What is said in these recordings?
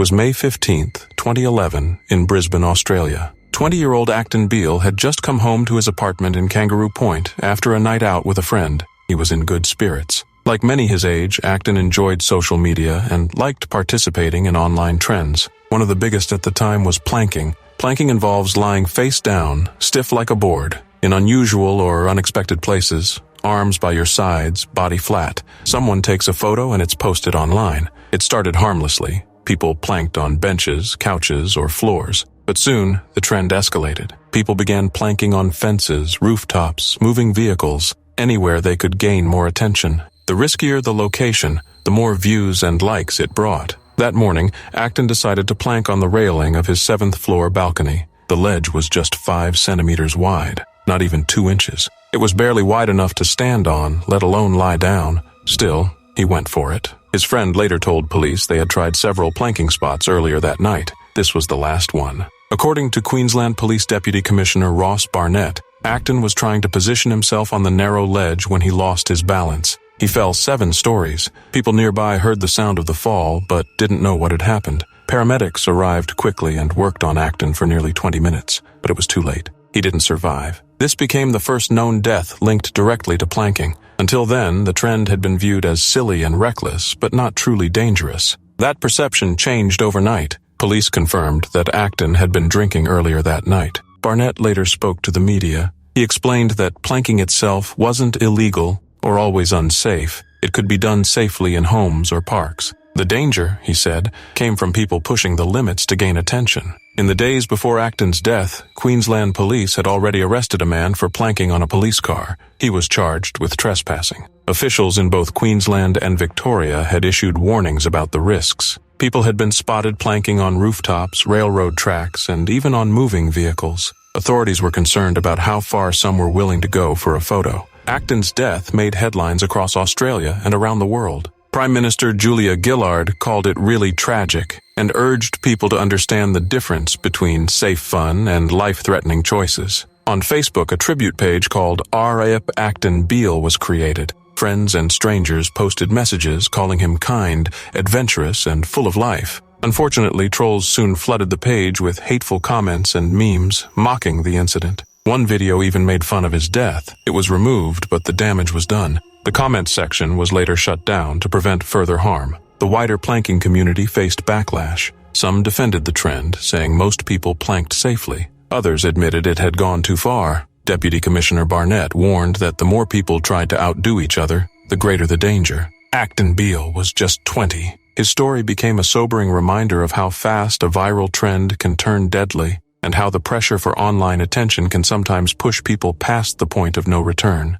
was May 15, 2011, in Brisbane, Australia. 20-year-old Actton Beal had just come home to his apartment in Kangaroo Point after a night out with a friend. He was in good spirits. Like many his age, Actton enjoyed social media and liked participating in online trends. One of the biggest at the time was planking. Planking involves lying face down, stiff like a board, in unusual or unexpected places, arms by your sides, body flat. Someone takes a photo and it's posted online. It started harmlessly. People planked on benches, couches, or floors. But soon, the trend escalated. People began planking on fences, rooftops, moving vehicles, anywhere they could gain more attention. The riskier the location, the more views and likes it brought. That morning, Actton decided to plank on the railing of his 7th-floor balcony. The ledge was just 5 centimeters wide, not even 2 inches. It was barely wide enough to stand on, let alone lie down. Still, he went for it. His friend later told police they had tried several planking spots earlier that night. This was the last one. According to Queensland Police Deputy Commissioner Ross Barnett, Actton was trying to position himself on the narrow ledge when he lost his balance. He fell 7 stories. People nearby heard the sound of the fall, but didn't know what had happened. Paramedics arrived quickly and worked on Actton for nearly 20 minutes, but it was too late. He didn't survive. This became the first known death linked directly to planking. Until then, the trend had been viewed as silly and reckless, but not truly dangerous. That perception changed overnight. Police confirmed that Actton had been drinking earlier that night. Barnett later spoke to the media. He explained that planking itself wasn't illegal or always unsafe. It could be done safely in homes or parks. The danger, he said, came from people pushing the limits to gain attention. In the days before Acton's death, Queensland police had already arrested a man for planking on a police car. He was charged with trespassing. Officials in both Queensland and Victoria had issued warnings about the risks. People had been spotted planking on rooftops, railroad tracks, and even on moving vehicles. Authorities were concerned about how far some were willing to go for a photo. Acton's death made headlines across Australia and around the world. Prime Minister Julia Gillard called it really tragic and urged people to understand the difference between safe fun and life-threatening choices. On Facebook, a tribute page called R.I.P. Actton Beal was created. Friends and strangers posted messages calling him kind, adventurous, and full of life. Unfortunately, trolls soon flooded the page with hateful comments and memes mocking the incident. One video even made fun of his death. It was removed, but the damage was done. The comments section was later shut down to prevent further harm. The wider planking community faced backlash. Some defended the trend, saying most people planked safely. Others admitted it had gone too far. Deputy Commissioner Barnett warned that the more people tried to outdo each other, the greater the danger. Actton Beal was just 20. His story became a sobering reminder of how fast a viral trend can turn deadly, and how the pressure for online attention can sometimes push people past the point of no return.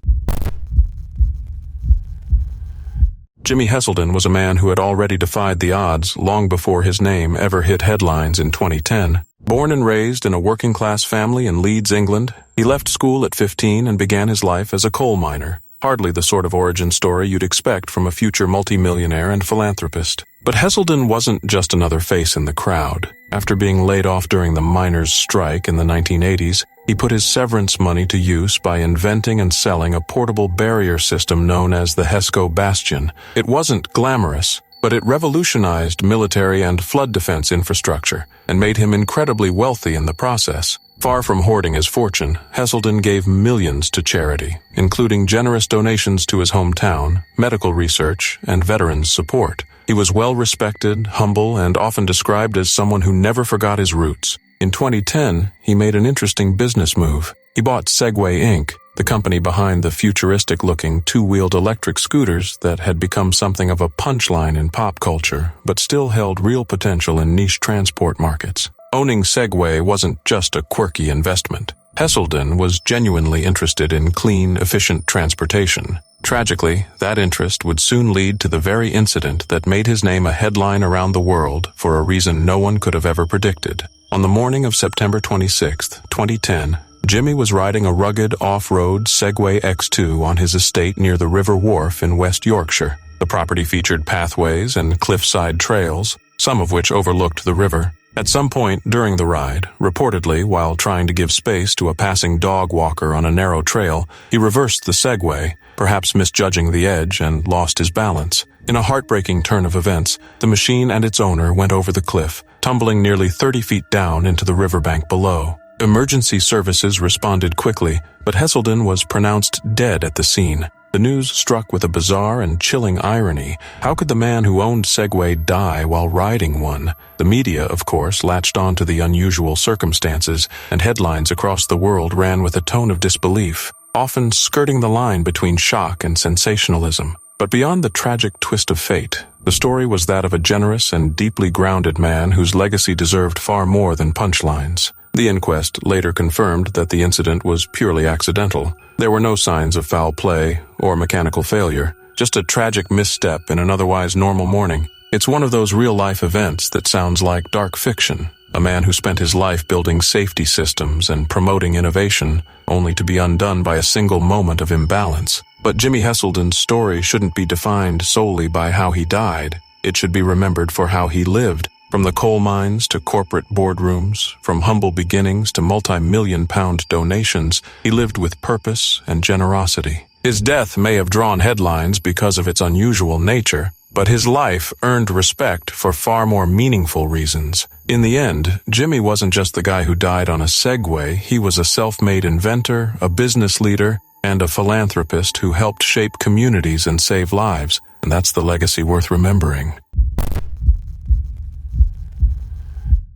Jimmy Hesseldon was a man who had already defied the odds long before his name ever hit headlines in 2010. Born and raised in a working-class family in Leeds, England, he left school at 15 and began his life as a coal miner. Hardly the sort of origin story you'd expect from a future multimillionaire and philanthropist. But Hesseldon wasn't just another face in the crowd. After being laid off during the miners' strike in the 1980s, he put his severance money to use by inventing and selling a portable barrier system known as the Hesco Bastion. It wasn't glamorous, but it revolutionized military and flood defense infrastructure and made him incredibly wealthy in the process. Far from hoarding his fortune, Hesseldon gave millions to charity, including generous donations to his hometown, medical research, and veterans support. He was well-respected, humble, and often described as someone who never forgot his roots. In 2010, he made an interesting business move. He bought Segway Inc., the company behind the futuristic-looking two-wheeled electric scooters that had become something of a punchline in pop culture, but still held real potential in niche transport markets. Owning Segway wasn't just a quirky investment. Hesseldon was genuinely interested in clean, efficient transportation. Tragically, that interest would soon lead to the very incident that made his name a headline around the world for a reason no one could have ever predicted. On the morning of September 26, 2010, Jimmy was riding a rugged off-road Segway X2 on his estate near the River Wharf in West Yorkshire. The property featured pathways and cliffside trails, some of which overlooked the river. At some point during the ride, reportedly while trying to give space to a passing dog walker on a narrow trail, he reversed the Segway, perhaps misjudging the edge, and lost his balance. In a heartbreaking turn of events, the machine and its owner went over the cliff, tumbling nearly 30 feet down into the riverbank below. Emergency services responded quickly, but Hesseldon was pronounced dead at the scene. The news struck with a bizarre and chilling irony. How could the man who owned Segway die while riding one? The media, of course, latched on to the unusual circumstances, and headlines across the world ran with a tone of disbelief, often skirting the line between shock and sensationalism. But beyond the tragic twist of fate, the story was that of a generous and deeply grounded man whose legacy deserved far more than punchlines. The inquest later confirmed that the incident was purely accidental. There were no signs of foul play or mechanical failure, just a tragic misstep in an otherwise normal morning. It's one of those real-life events that sounds like dark fiction. A man who spent his life building safety systems and promoting innovation, only to be undone by a single moment of imbalance. But Jimmy Hesseldon's story shouldn't be defined solely by how he died. It should be remembered for how he lived. From the coal mines to corporate boardrooms, from humble beginnings to multi-million-pound donations, he lived with purpose and generosity. His death may have drawn headlines because of its unusual nature, but his life earned respect for far more meaningful reasons. In the end, Jimmy wasn't just the guy who died on a Segway. He was a self-made inventor, a business leader, and a philanthropist who helped shape communities and save lives, and that's the legacy worth remembering.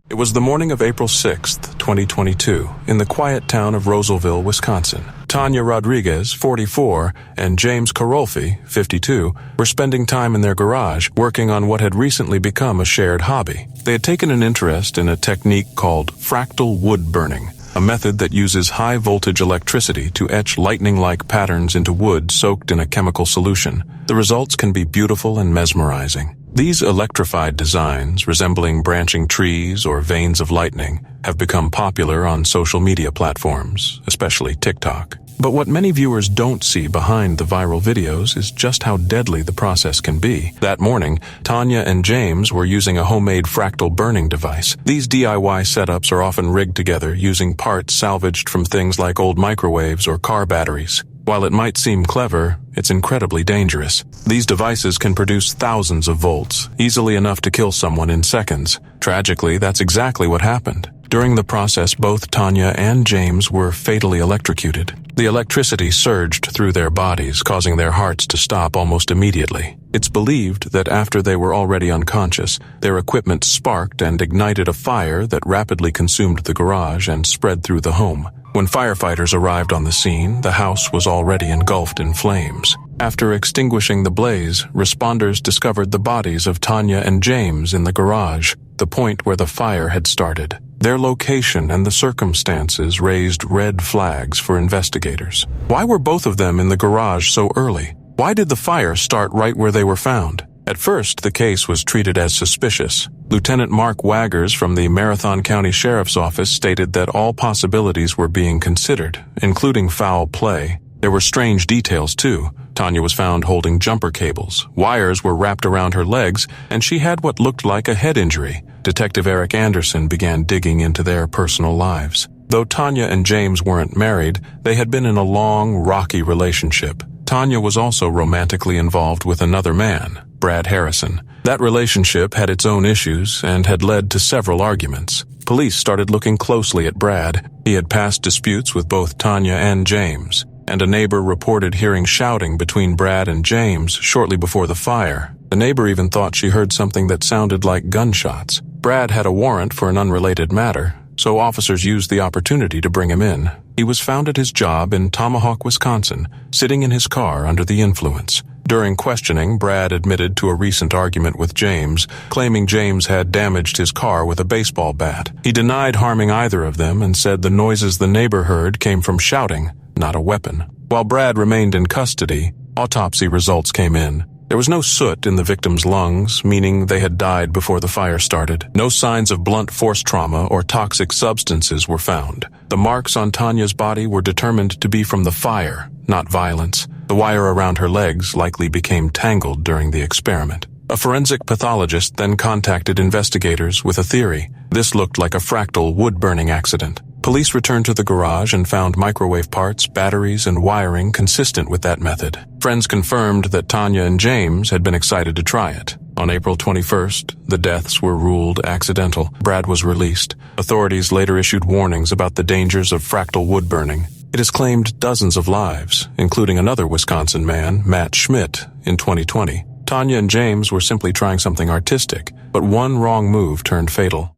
It was the morning of April 6th, 2022, in the quiet town of Roselville, Wisconsin. Tanya Rodriguez, 44, and James Carolfi, 52, were spending time in their garage working on what had recently become a shared hobby. They had taken an interest in a technique called fractal wood burning, a method that uses high-voltage electricity to etch lightning-like patterns into wood soaked in a chemical solution. The results can be beautiful and mesmerizing. These electrified designs, resembling branching trees or veins of lightning, have become popular on social media platforms, especially TikTok. But what many viewers don't see behind the viral videos is just how deadly the process can be. That morning, Tanya and James were using a homemade fractal burning device. These DIY setups are often rigged together using parts salvaged from things like old microwaves or car batteries. While it might seem clever, it's incredibly dangerous. These devices can produce thousands of volts, easily enough to kill someone in seconds. Tragically, that's exactly what happened. During the process, both Tanya and James were fatally electrocuted. The electricity surged through their bodies, causing their hearts to stop almost immediately. It's believed that after they were already unconscious, their equipment sparked and ignited a fire that rapidly consumed the garage and spread through the home. When firefighters arrived on the scene, the house was already engulfed in flames. After extinguishing the blaze, responders discovered the bodies of Tanya and James in the garage, the point where the fire had started. Their location and the circumstances raised red flags for investigators. Why were both of them in the garage so early? Why did the fire start right where they were found? At first, the case was treated as suspicious. Lieutenant Mark Waggers from the Marathon County Sheriff's Office stated that all possibilities were being considered, including foul play. There were strange details, too. Tanya was found holding jumper cables. Wires were wrapped around her legs, and she had what looked like a head injury. Detective Eric Anderson began digging into their personal lives. Though Tanya and James weren't married, they had been in a long, rocky relationship. Tanya was also romantically involved with another man, Brad Harrison. That relationship had its own issues and had led to several arguments. Police started looking closely at Brad. He had past disputes with both Tanya and James, and a neighbor reported hearing shouting between Brad and James shortly before the fire. The neighbor even thought she heard something that sounded like gunshots. Brad had a warrant for an unrelated matter, so officers used the opportunity to bring him in. He was found at his job in Tomahawk, Wisconsin, sitting in his car under the influence. During questioning, Brad admitted to a recent argument with James, claiming James had damaged his car with a baseball bat. He denied harming either of them and said the noises the neighbor heard came from shouting, not a weapon. While Brad remained in custody, autopsy results came in. There was no soot in the victim's lungs, meaning they had died before the fire started. No signs of blunt force trauma or toxic substances were found. The marks on Tanya's body were determined to be from the fire, not violence. The wire around her legs likely became tangled during the experiment. A forensic pathologist then contacted investigators with a theory. This looked like a fractal wood-burning accident. Police returned to the garage and found microwave parts, batteries, and wiring consistent with that method. Friends confirmed that Tanya and James had been excited to try it. On April 21st, the deaths were ruled accidental. Brad was released. Authorities later issued warnings about the dangers of fractal wood burning. It has claimed dozens of lives, including another Wisconsin man, Matt Schmidt, in 2020. Tanya and James were simply trying something artistic, but one wrong move turned fatal.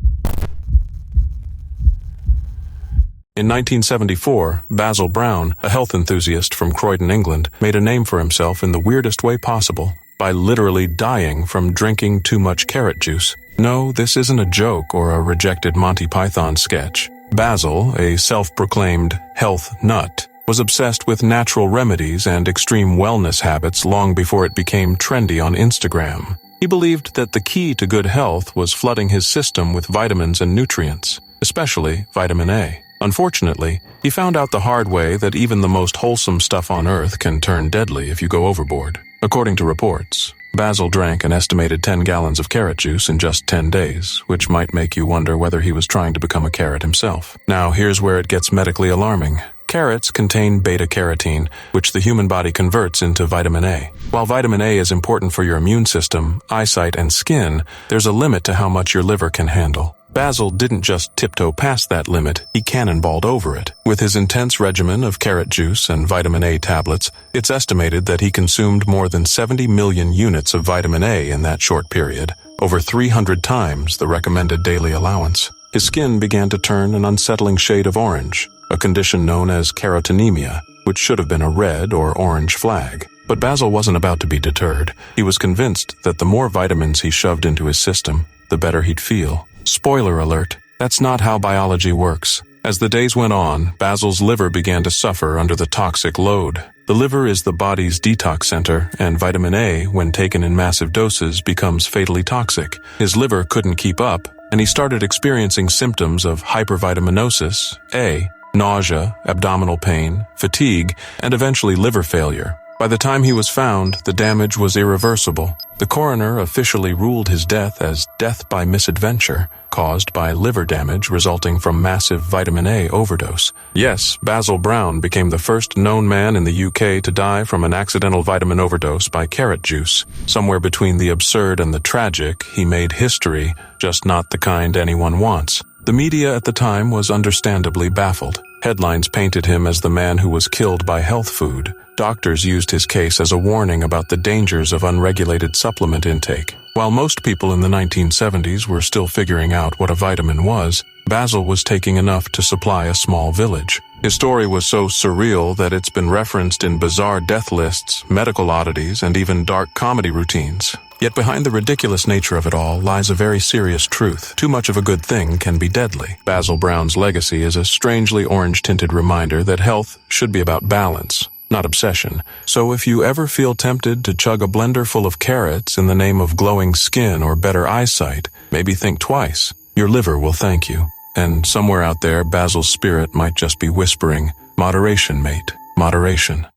In 1974, Basil Brown, a health enthusiast from Croydon, England, made a name for himself in the weirdest way possible, by literally dying from drinking too much carrot juice. No, this isn't a joke or a rejected Monty Python sketch. Basil, a self-proclaimed health nut, was obsessed with natural remedies and extreme wellness habits long before it became trendy on Instagram. He believed that the key to good health was flooding his system with vitamins and nutrients, especially vitamin A. Unfortunately, he found out the hard way that even the most wholesome stuff on Earth can turn deadly if you go overboard. According to reports, Basil drank an estimated 10 gallons of carrot juice in just 10 days, which might make you wonder whether he was trying to become a carrot himself. Now, here's where it gets medically alarming. Carrots contain beta-carotene, which the human body converts into vitamin A. While vitamin A is important for your immune system, eyesight, and skin, there's a limit to how much your liver can handle. Basil didn't just tiptoe past that limit, he cannonballed over it. With his intense regimen of carrot juice and vitamin A tablets, it's estimated that he consumed more than 70 million units of vitamin A in that short period, over 300 times the recommended daily allowance. His skin began to turn an unsettling shade of orange, a condition known as carotenemia, which should have been a red or orange flag. But Basil wasn't about to be deterred. He was convinced that the more vitamins he shoved into his system, the better he'd feel. Spoiler alert, that's not how biology works. As the days went on, Basil's liver began to suffer under the toxic load. The liver is the body's detox center, and vitamin A, when taken in massive doses, becomes fatally toxic. His liver couldn't keep up, and he started experiencing symptoms of hypervitaminosis, A, nausea, abdominal pain, fatigue, and eventually liver failure. By the time he was found, the damage was irreversible. The coroner officially ruled his death as death by misadventure, caused by liver damage resulting from massive vitamin A overdose. Yes, Basil Brown became the first known man in the UK to die from an accidental vitamin overdose by carrot juice. Somewhere between the absurd and the tragic, he made history, just not the kind anyone wants. The media at the time was understandably baffled. Headlines painted him as the man who was killed by health food. Doctors used his case as a warning about the dangers of unregulated supplement intake. While most people in the 1970s were still figuring out what a vitamin was, Basil was taking enough to supply a small village. His story was so surreal that it's been referenced in bizarre death lists, medical oddities, and even dark comedy routines. Yet behind the ridiculous nature of it all lies a very serious truth. Too much of a good thing can be deadly. Basil Brown's legacy is a strangely orange-tinted reminder that health should be about balance, not obsession. So if you ever feel tempted to chug a blender full of carrots in the name of glowing skin or better eyesight, maybe think twice. Your liver will thank you. And somewhere out there, Basil's spirit might just be whispering, "Moderation, mate, moderation."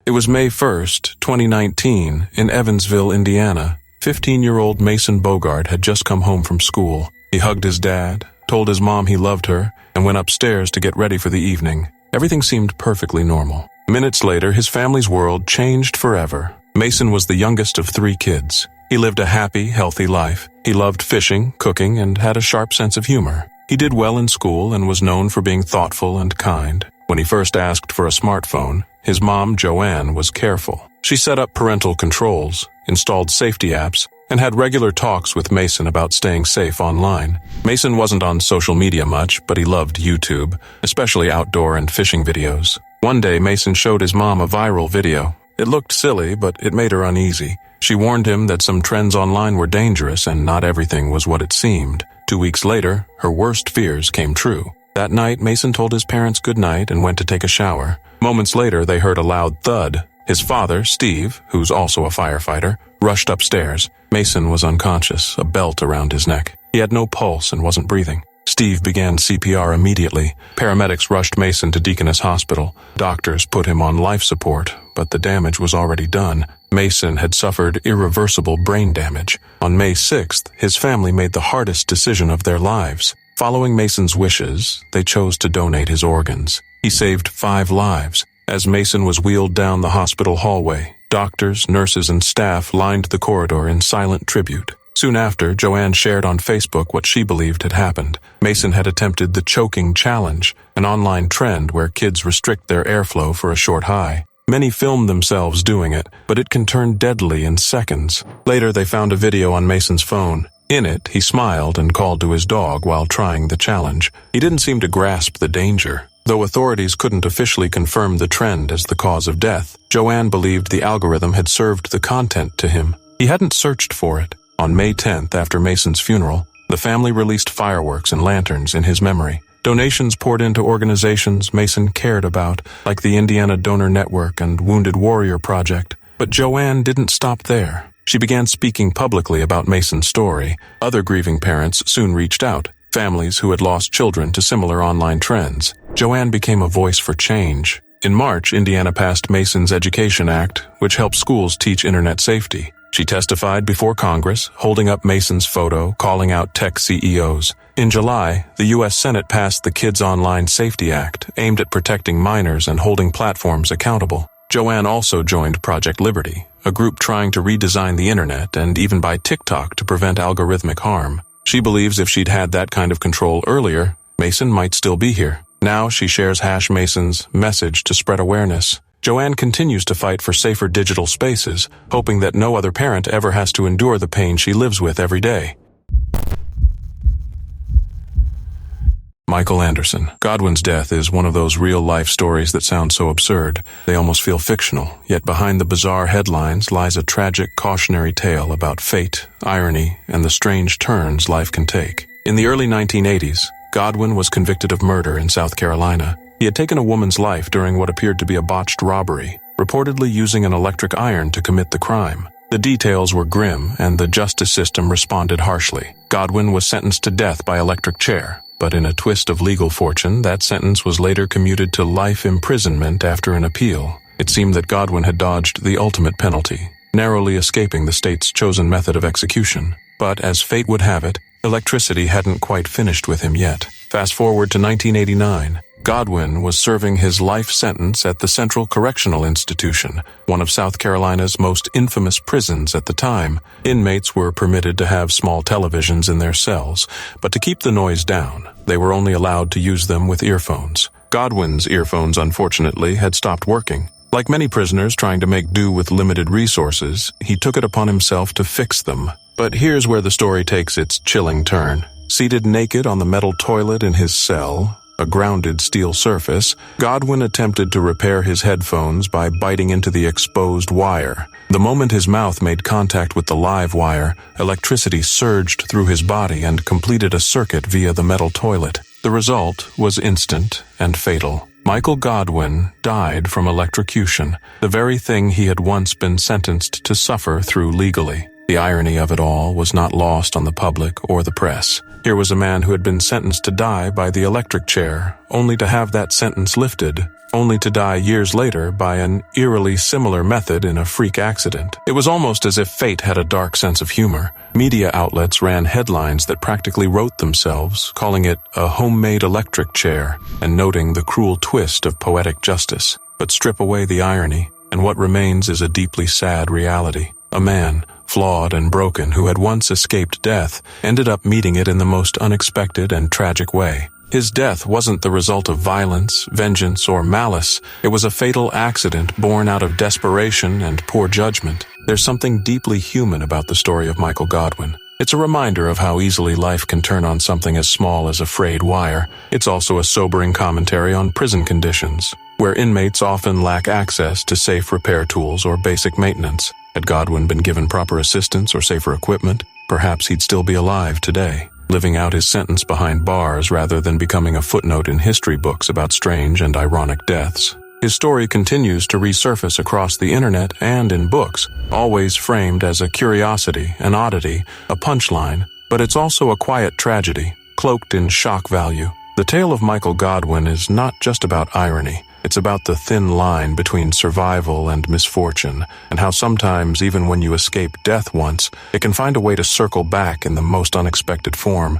It was May 1st, 2019, in Evansville, Indiana. 15-year-old Mason Bogart had just come home from school. He hugged his dad, told his mom he loved her, and went upstairs to get ready for the evening. Everything seemed perfectly normal. Minutes later, his family's world changed forever. Mason was the youngest of 3 kids. He lived a happy, healthy life. He loved fishing, cooking, and had a sharp sense of humor. He did well in school and was known for being thoughtful and kind. When he first asked for a smartphone, his mom, Joanne, was careful. She set up parental controls, installed safety apps, and had regular talks with Mason about staying safe online. Mason wasn't on social media much, but he loved YouTube, especially outdoor and fishing videos. One day, Mason showed his mom a viral video. It looked silly, but it made her uneasy. She warned him that some trends online were dangerous and not everything was what it seemed. 2 weeks later, her worst fears came true. That night, Mason told his parents goodnight and went to take a shower. Moments later, they heard a loud thud. His father, Steve, who's also a firefighter, rushed upstairs. Mason was unconscious, a belt around his neck. He had no pulse and wasn't breathing. Steve began CPR immediately. Paramedics rushed Mason to Deaconess Hospital. Doctors put him on life support, but the damage was already done. Mason had suffered irreversible brain damage. On May 6th, his family made the hardest decision of their lives. Following Mason's wishes, they chose to donate his organs. He saved 5 lives. As Mason was wheeled down the hospital hallway, doctors, nurses, and staff lined the corridor in silent tribute. Soon after, Joanne shared on Facebook what she believed had happened. Mason had attempted the choking challenge, an online trend where kids restrict their airflow for a short high. Many filmed themselves doing it, but it can turn deadly in seconds. Later, they found a video on Mason's phone. In it, he smiled and called to his dog while trying the challenge. He didn't seem to grasp the danger. Though authorities couldn't officially confirm the trend as the cause of death, Joanne believed the algorithm had served the content to him. He hadn't searched for it. On May 10th, after Mason's funeral, the family released fireworks and lanterns in his memory. Donations poured into organizations Mason cared about, like the Indiana Donor Network and Wounded Warrior Project. But Joanne didn't stop there. She began speaking publicly about Mason's story. Other grieving parents soon reached out, families who had lost children to similar online trends. Joanne became a voice for change. In March, Indiana passed Mason's Education Act, which helps schools teach internet safety. She testified before Congress, holding up Mason's photo, calling out tech CEOs. In July, the U.S. Senate passed the Kids Online Safety Act, aimed at protecting minors and holding platforms accountable. Joanne also joined Project Liberty, a group trying to redesign the internet and even buy TikTok to prevent algorithmic harm. She believes if she'd had that kind of control earlier, Mason might still be here. Now she shares Mason's message to spread awareness. Joanne continues to fight for safer digital spaces, hoping that no other parent ever has to endure the pain she lives with every day. Michael Anderson. Godwin's death is one of those real-life stories that sound so absurd, they almost feel fictional. Yet behind the bizarre headlines lies a tragic, cautionary tale about fate, irony, and the strange turns life can take. In the early 1980s, Godwin was convicted of murder in South Carolina. He had taken a woman's life during what appeared to be a botched robbery, reportedly using an electric iron to commit the crime. The details were grim, and the justice system responded harshly. Godwin was sentenced to death by electric chair, but in a twist of legal fortune, that sentence was later commuted to life imprisonment after an appeal. It seemed that Godwin had dodged the ultimate penalty, narrowly escaping the state's chosen method of execution. But as fate would have it, electricity hadn't quite finished with him yet. Fast forward to 1989. Godwin was serving his life sentence at the Central Correctional Institution, one of South Carolina's most infamous prisons at the time. Inmates were permitted to have small televisions in their cells, but to keep the noise down, they were only allowed to use them with earphones. Godwin's earphones, unfortunately, had stopped working. Like many prisoners trying to make do with limited resources, he took it upon himself to fix them. But here's where the story takes its chilling turn. Seated naked on the metal toilet in his cell, a grounded steel surface, Godwin attempted to repair his headphones by biting into the exposed wire. The moment his mouth made contact with the live wire, electricity surged through his body and completed a circuit via the metal toilet. The result was instant and fatal. Michael Godwin died from electrocution, the very thing he had once been sentenced to suffer through legally. The irony of it all was not lost on the public or the press. Here was a man who had been sentenced to die by the electric chair, only to have that sentence lifted, only to die years later by an eerily similar method in a freak accident. It was almost as if fate had a dark sense of humor. Media outlets ran headlines that practically wrote themselves, calling it a homemade electric chair, and noting the cruel twist of poetic justice. But strip away the irony, and what remains is a deeply sad reality. A man, flawed and broken, who had once escaped death, ended up meeting it in the most unexpected and tragic way. His death wasn't the result of violence, vengeance, or malice. It was a fatal accident born out of desperation and poor judgment. There's something deeply human about the story of Michael Godwin. It's a reminder of how easily life can turn on something as small as a frayed wire. It's also a sobering commentary on prison conditions, where inmates often lack access to safe repair tools or basic maintenance. Had Godwin been given proper assistance or safer equipment, perhaps he'd still be alive today, living out his sentence behind bars rather than becoming a footnote in history books about strange and ironic deaths. His story continues to resurface across the internet and in books, always framed as a curiosity, an oddity, a punchline, but it's also a quiet tragedy, cloaked in shock value. The tale of Michael Godwin is not just about irony. It's It's about the thin line between survival and misfortune, and how sometimes, even when you escape death once, it can find a way to circle back in the most unexpected form.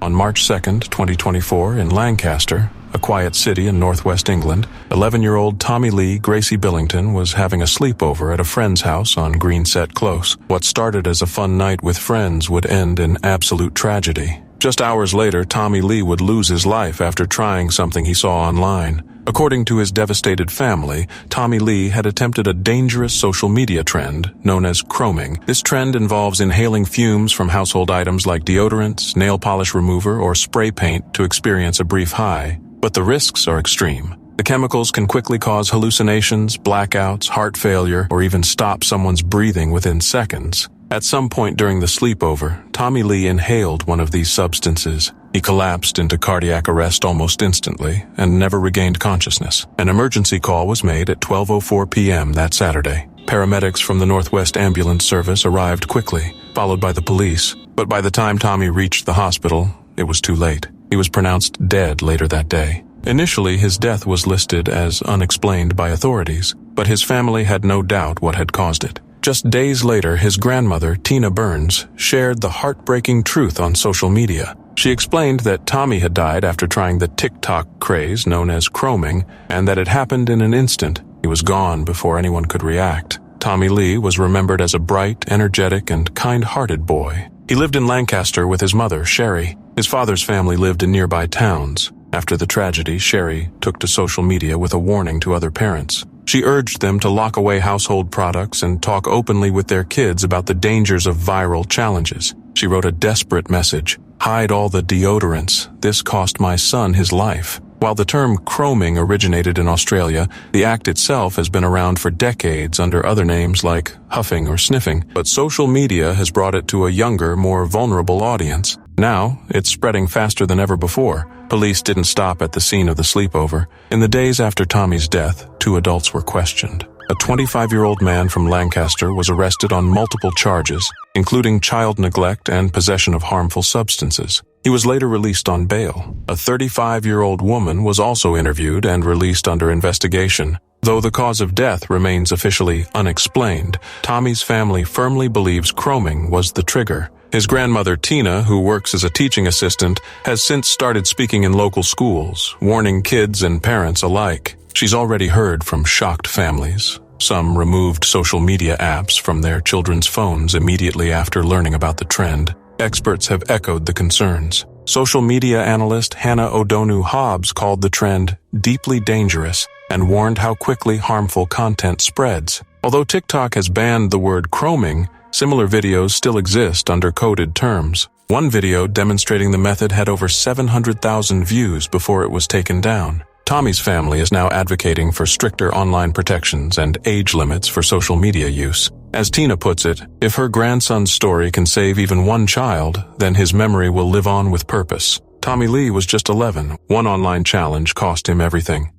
On March 2nd, 2024, in Lancaster, a quiet city in northwest England, 11-year-old Tommy Lee Gracie Billington was having a sleepover at a friend's house on Greenset Close. What started as a fun night with friends would end in absolute tragedy. Just hours later, Tommy Lee would lose his life after trying something he saw online. According to his devastated family, Tommy Lee had attempted a dangerous social media trend known as chroming. This trend involves inhaling fumes from household items like deodorants, nail polish remover, or spray paint to experience a brief high. But the risks are extreme. The chemicals can quickly cause hallucinations, blackouts, heart failure, or even stop someone's breathing within seconds. At some point during the sleepover, Tommy Lee inhaled one of these substances. He collapsed into cardiac arrest almost instantly and never regained consciousness. An emergency call was made at 12:04 p.m. that Saturday. Paramedics from the Northwest Ambulance Service arrived quickly, followed by the police. But by the time Tommy reached the hospital, it was too late. He was pronounced dead later that day. Initially, his death was listed as unexplained by authorities, but his family had no doubt what had caused it. Just days later, his grandmother, Tina Burns, shared the heartbreaking truth on social media. She explained that Tommy had died after trying the TikTok craze known as chroming, and that it happened in an instant. He was gone before anyone could react. Tommy Lee was remembered as a bright, energetic, and kind-hearted boy. He lived in Lancaster with his mother, Sherry. His father's family lived in nearby towns. After the tragedy, Sherry took to social media with a warning to other parents. She urged them to lock away household products and talk openly with their kids about the dangers of viral challenges. She wrote a desperate message: "Hide all the deodorants. This cost my son his life." While the term chroming originated in Australia, the act itself has been around for decades under other names like huffing or sniffing, but social media has brought it to a younger, more vulnerable audience. Now, it's spreading faster than ever before. Police didn't stop at the scene of the sleepover. In the days after Tommy's death, 2 adults were questioned. A 25-year-old man from Lancaster was arrested on multiple charges, including child neglect and possession of harmful substances. He was later released on bail. A 35-year-old woman was also interviewed and released under investigation. Though the cause of death remains officially unexplained, Tommy's family firmly believes chroming was the trigger. His grandmother, Tina, who works as a teaching assistant, has since started speaking in local schools, warning kids and parents alike. She's already heard from shocked families. Some removed social media apps from their children's phones immediately after learning about the trend. Experts have echoed the concerns. Social media analyst Hannah O'Donoghue-Hobbs called the trend deeply dangerous and warned how quickly harmful content spreads. Although TikTok has banned the word chroming, similar videos still exist under coded terms. One video demonstrating the method had over 700,000 views before it was taken down. Tommy's family is now advocating for stricter online protections and age limits for social media use. As Tina puts it, if her grandson's story can save even one child, then his memory will live on with purpose. Tommy Lee was just 11. One online challenge cost him everything.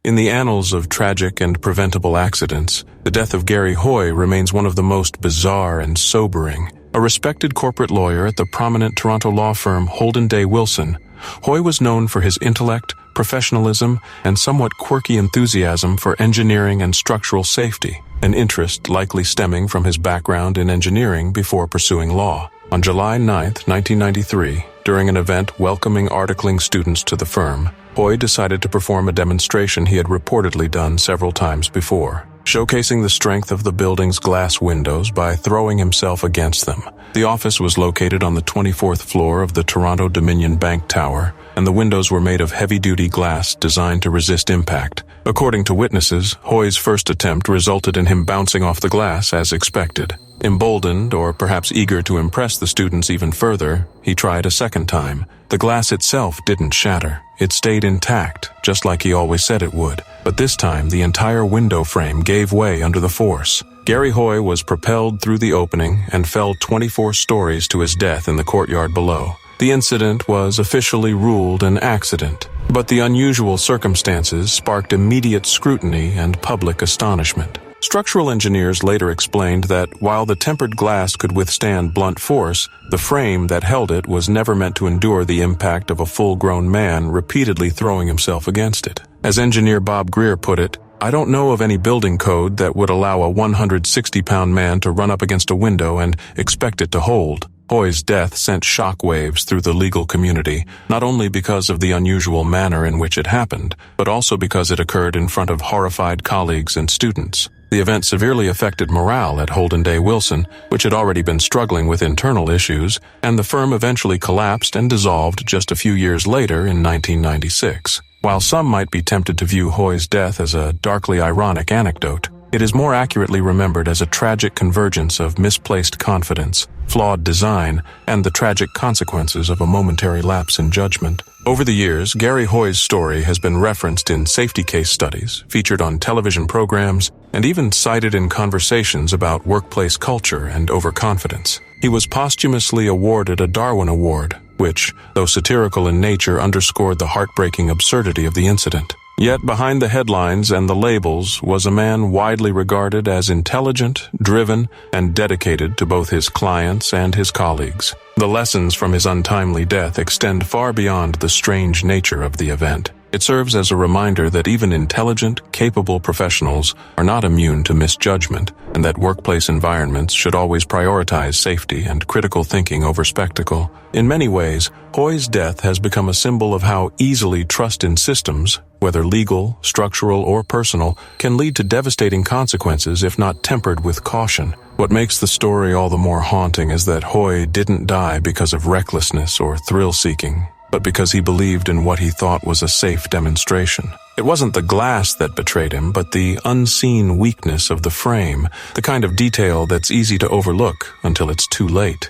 In the annals of tragic and preventable accidents, the death of Gary Hoy remains one of the most bizarre and sobering. A respected corporate lawyer at the prominent Toronto law firm Holden Day Wilson, Hoy was known for his intellect, professionalism, and somewhat quirky enthusiasm for engineering and structural safety, an interest likely stemming from his background in engineering before pursuing law. On July 9, 1993, during an event welcoming articling students to the firm, Hoy decided to perform a demonstration he had reportedly done several times before, showcasing the strength of the building's glass windows by throwing himself against them. The office was located on the 24th floor of the Toronto Dominion Bank Tower, and the windows were made of heavy-duty glass designed to resist impact. According to witnesses, Hoy's first attempt resulted in him bouncing off the glass as expected. Emboldened, or perhaps eager to impress the students even further, he tried a second time. The glass itself didn't shatter. It stayed intact, just like he always said it would. But this time, the entire window frame gave way under the force. Gary Hoy was propelled through the opening and fell 24 stories to his death in the courtyard below. The incident was officially ruled an accident, but the unusual circumstances sparked immediate scrutiny and public astonishment. Structural engineers later explained that while the tempered glass could withstand blunt force, the frame that held it was never meant to endure the impact of a full-grown man repeatedly throwing himself against it. As engineer Bob Greer put it, "I don't know of any building code that would allow a 160-pound man to run up against a window and expect it to hold." Hoy's death sent shockwaves through the legal community, not only because of the unusual manner in which it happened, but also because it occurred in front of horrified colleagues and students. The event severely affected morale at Holden Day Wilson, which had already been struggling with internal issues, and the firm eventually collapsed and dissolved just a few years later in 1996. While some might be tempted to view Hoy's death as a darkly ironic anecdote, it is more accurately remembered as a tragic convergence of misplaced confidence, flawed design, and the tragic consequences of a momentary lapse in judgment. Over the years, Gary Hoy's story has been referenced in safety case studies, featured on television programs, and even cited in conversations about workplace culture and overconfidence. He was posthumously awarded a Darwin Award, which, though satirical in nature, underscored the heartbreaking absurdity of the incident. Yet behind the headlines and the labels was a man widely regarded as intelligent, driven, and dedicated to both his clients and his colleagues. The lessons from his untimely death extend far beyond the strange nature of the event. It serves as a reminder that even intelligent, capable professionals are not immune to misjudgment, and that workplace environments should always prioritize safety and critical thinking over spectacle. In many ways, Hoy's death has become a symbol of how easily trust in systems, whether legal, structural, or personal, can lead to devastating consequences if not tempered with caution. What makes the story all the more haunting is that Hoy didn't die because of recklessness or thrill-seeking, but because he believed in what he thought was a safe demonstration. It wasn't the glass that betrayed him, but the unseen weakness of the frame, the kind of detail that's easy to overlook until it's too late.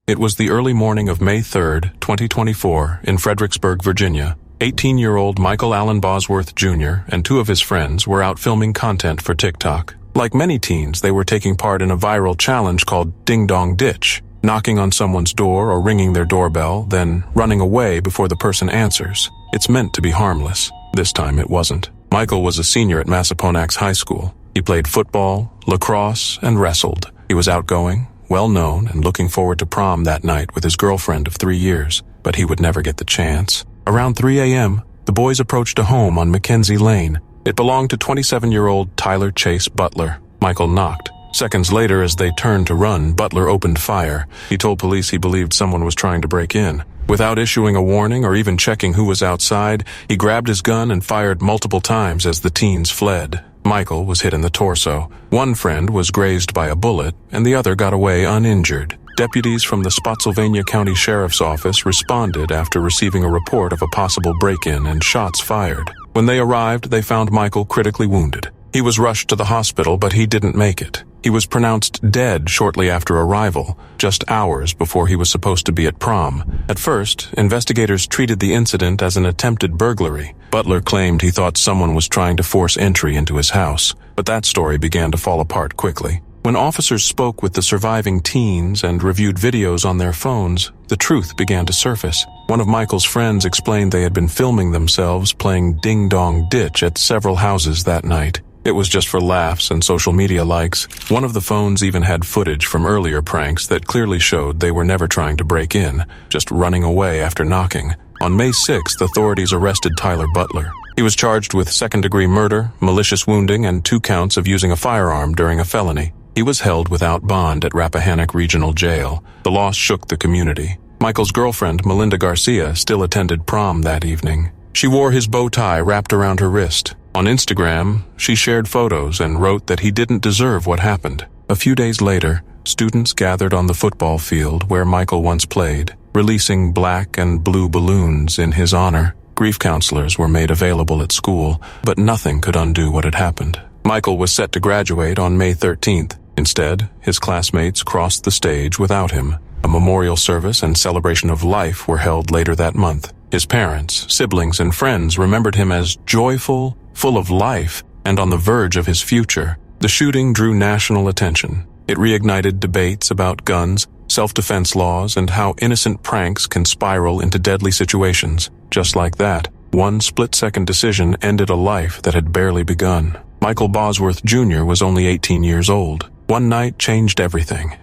It was the early morning of May 3, 2024, in Fredericksburg, Virginia. 18-year-old Michael Allen Bosworth Jr. and two of his friends were out filming content for TikTok. Like many teens, they were taking part in a viral challenge called Ding Dong Ditch, knocking on someone's door or ringing their doorbell, then running away before the person answers. It's meant to be harmless. This time it wasn't. Michael was a senior at Massaponax High School. He played football, lacrosse, and wrestled. He was outgoing, well-known, and looking forward to prom that night with his girlfriend of 3 years, but he would never get the chance. Around 3 a.m., the boys approached a home on Mackenzie Lane. It belonged to 27-year-old Tyler Chase Butler. Michael knocked. Seconds later, as they turned to run, Butler opened fire. He told police he believed someone was trying to break in. Without issuing a warning or even checking who was outside, he grabbed his gun and fired multiple times as the teens fled. Michael was hit in the torso. One friend was grazed by a bullet, and the other got away uninjured. Deputies from the Spotsylvania County Sheriff's Office responded after receiving a report of a possible break-in and shots fired. When they arrived, they found Michael critically wounded. He was rushed to the hospital, but he didn't make it. He was pronounced dead shortly after arrival, just hours before he was supposed to be at prom. At first, investigators treated the incident as an attempted burglary. Butler claimed he thought someone was trying to force entry into his house, but that story began to fall apart quickly. When officers spoke with the surviving teens and reviewed videos on their phones, the truth began to surface. One of Michael's friends explained they had been filming themselves playing Ding Dong Ditch at several houses that night. It was just for laughs and social media likes. One of the phones even had footage from earlier pranks that clearly showed they were never trying to break in, just running away after knocking. On May 6th, authorities arrested Tyler Butler. He was charged with second-degree murder, malicious wounding, and 2 counts of using a firearm during a felony. He was held without bond at Rappahannock Regional Jail. The loss shook the community. Michael's girlfriend, Melinda Garcia, still attended prom that evening. She wore his bow tie wrapped around her wrist. On Instagram, she shared photos and wrote that he didn't deserve what happened. A few days later, students gathered on the football field where Michael once played, releasing black and blue balloons in his honor. Grief counselors were made available at school, but nothing could undo what had happened. Michael was set to graduate on May 13th. Instead, his classmates crossed the stage without him. A memorial service and celebration of life were held later that month. His parents, siblings, and friends remembered him as joyful, full of life, and on the verge of his future. The shooting drew national attention. It reignited debates about guns, self-defense laws, and how innocent pranks can spiral into deadly situations. Just like that, One split-second decision ended a life that had barely begun. Michael Bosworth Jr. was only 18 years old. One night changed everything.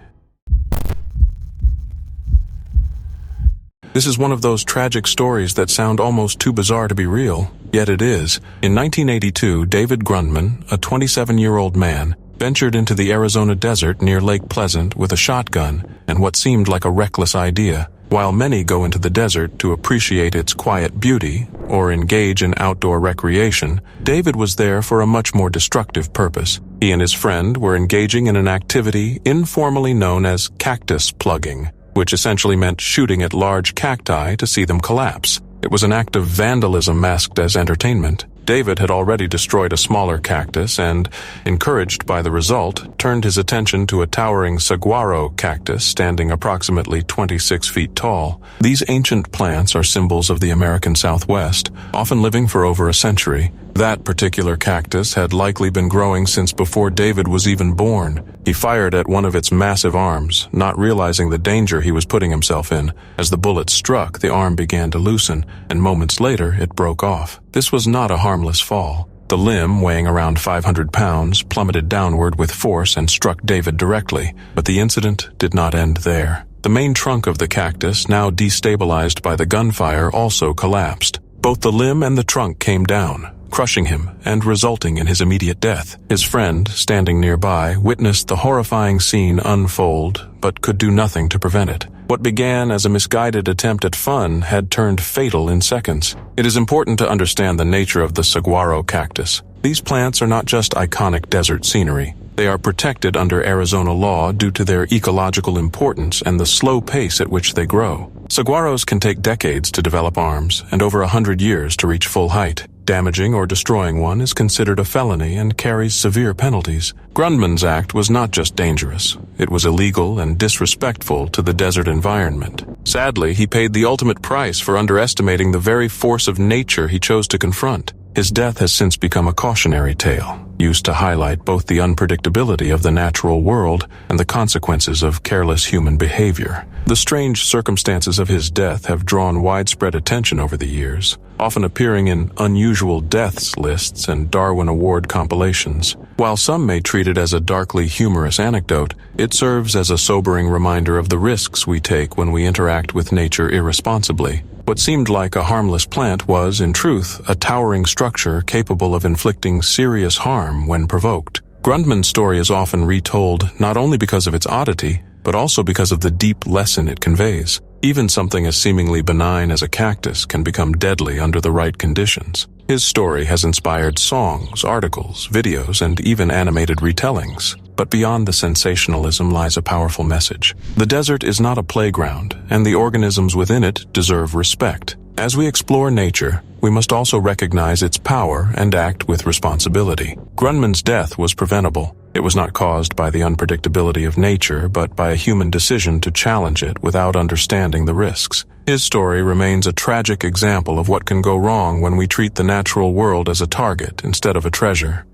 This is one of those tragic stories that sound almost too bizarre to be real, yet it is. In 1982, David Gruntman, a 27-year-old man, ventured into the Arizona desert near Lake Pleasant with a shotgun and what seemed like a reckless idea. While many go into the desert to appreciate its quiet beauty or engage in outdoor recreation, David was there for a much more destructive purpose. He and his friend were engaging in an activity informally known as cactus plugging, which essentially meant shooting at large cacti to see them collapse. It was an act of vandalism masked as entertainment. David had already destroyed a smaller cactus and, encouraged by the result, turned his attention to a towering saguaro cactus standing approximately 26 feet tall. These ancient plants are symbols of the American Southwest, often living for over a century. That particular cactus had likely been growing since before David was even born. He fired at one of its massive arms, not realizing the danger he was putting himself in. As the bullet struck, the arm began to loosen, and moments later it broke off. This was not a harmless fall. The limb, weighing around 500 pounds, plummeted downward with force and struck David directly, but the incident did not end there. The main trunk of the cactus, now destabilized by the gunfire, also collapsed. Both the limb and the trunk came down, crushing him and resulting in his immediate death. His friend, standing nearby, witnessed the horrifying scene unfold, but could do nothing to prevent it. What began as a misguided attempt at fun had turned fatal in seconds. It is important to understand the nature of the saguaro cactus. These plants are not just iconic desert scenery. They are protected under Arizona law due to their ecological importance and the slow pace at which they grow. Saguaros can take decades to develop arms and over 100 years to reach full height. Damaging or destroying one is considered a felony and carries severe penalties. Gruntman's act was not just dangerous. It was illegal and disrespectful to the desert environment. Sadly, he paid the ultimate price for underestimating the very force of nature he chose to confront. His death has since become a cautionary tale, used to highlight both the unpredictability of the natural world and the consequences of careless human behavior. The strange circumstances of his death have drawn widespread attention over the years, often appearing in unusual deaths lists and Darwin Award compilations. While some may treat it as a darkly humorous anecdote, it serves as a sobering reminder of the risks we take when we interact with nature irresponsibly. What seemed like a harmless plant was, in truth, a towering structure capable of inflicting serious harm when provoked. Gruntman's story is often retold not only because of its oddity, but also because of the deep lesson it conveys. Even something as seemingly benign as a cactus can become deadly under the right conditions. His story has inspired songs, articles, videos, and even animated retellings. But beyond the sensationalism lies a powerful message. The desert is not a playground, and the organisms within it deserve respect. As we explore nature, we must also recognize its power and act with responsibility. Gruntman's death was preventable. It was not caused by the unpredictability of nature, but by a human decision to challenge it without understanding the risks. His story remains a tragic example of what can go wrong when we treat the natural world as a target instead of a treasure.